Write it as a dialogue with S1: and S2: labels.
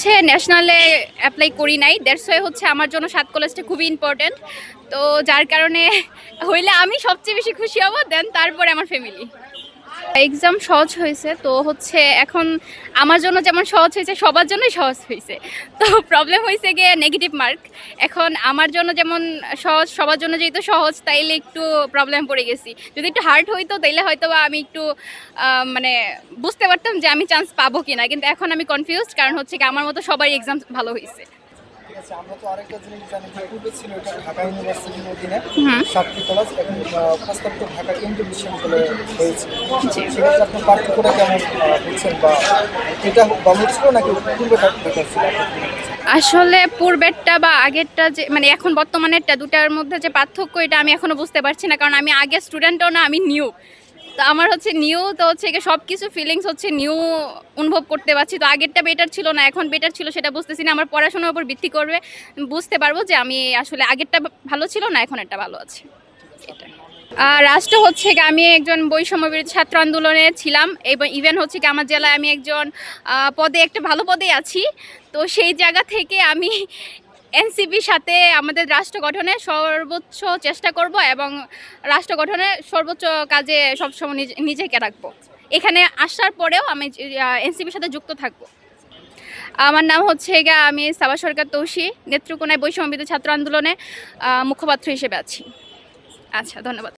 S1: হচ্ছে ন্যাশনালে অ্যাপ্লাই করি নাই, দ্যাটস ওয়াই হচ্ছে আমার জন্য 7 কলেজটা খুবই ইম্পর্ট্যান্ট। তো যার কারণে হইলে আমি সবচেয়ে বেশি খুশি হব, দেন তারপরে আমার ফ্যামিলি। এক্সাম সহজ হয়েছে, তো হচ্ছে এখন আমার জন্য যেমন সহজ হয়েছে সবার জন্যই সহজ হয়েছে। তো প্রবলেম হয়েছে গিয়ে নেগেটিভ মার্ক। এখন আমার জন্য যেমন সহজ, সবার জন্য যেহেতু সহজ, তাইলে একটু প্রবলেম পড়ে গেছি। যদি একটু হার্ড হইতো তাইলে হয়তো বা আমি একটু মানে বুঝতে পারতাম যে আমি চান্স পাবো কিনা, কিন্তু এখন আমি কনফিউজড, কারণ হচ্ছে কি আমার মতো সবারই এক্সাম ভালো হয়েছে।
S2: আচ্ছা, আমরা তো আরেকটা জিনিস জানি যে পূর্বে ছিল এটা ঢাকা ইউনিভার্সিটির অধীনে
S1: হুম।
S2: 7টি কলেজ, এখন প্রস্তাবিত ঢাকা কেন্দ্রীয় বিশ্ববিদ্যালয়ে হয়েছে।
S1: জি।
S2: সেক্ষেত্রে আপনার পার্থক্যটা কেমন বুঝছেন, বা এটা ভালো ছিল নাকি পূর্বে ঢাকা ছিল?
S1: আসলে পূর্বেরটা বা আগেরটা যে মানে এখন বর্তমানেরটা, দুটার মধ্যে যে পার্থক্য এটা আমি এখনো বুঝতে পারছি না, কারণ আমি আগের স্টুডেন্টও না, আমি নিউ। তো আমার হচ্ছে নিউ, তো হচ্ছে সব কিছু ফিলিংস হচ্ছে নিউ অনুভব করতে পারছি। তো আগেরটা বেটার ছিল না, এখন বেটার ছিল সেটা বুঝতেছি না। আমার পড়াশোনার উপর ভিত্তি করবে, বুঝতে পারবো যে আমি আসলে আগেরটা ভালো ছিল না, এখন একটা ভালো আছে। এটা রাষ্ট্র হচ্ছে কি আমি একজন বৈষম্য বিরোধী ছাত্র আন্দোলনে ছিলাম, এবং ইভেন হচ্ছে কি আমার জেলায় আমি একজন পদে, একটা ভালো পদে আছি। তো সেই জায়গা থেকে আমি এনসিপির সাথে আমাদের রাষ্ট্র গঠনে সর্বোচ্চ চেষ্টা করব, এবং রাষ্ট্র গঠনে সর্বোচ্চ কাজে সবসময় নিজেকে রাখবো। এখানে আসার পরেও আমি এনসিপির সাথে যুক্ত থাকবো। আমার নাম হচ্ছে গা, আমি সাবা সরকার তৌসি, নেত্রকোনায় বৈষম্য বিরোধী ছাত্র আন্দোলনে মুখপাত্র হিসেবে আছি। আচ্ছা, ধন্যবাদ।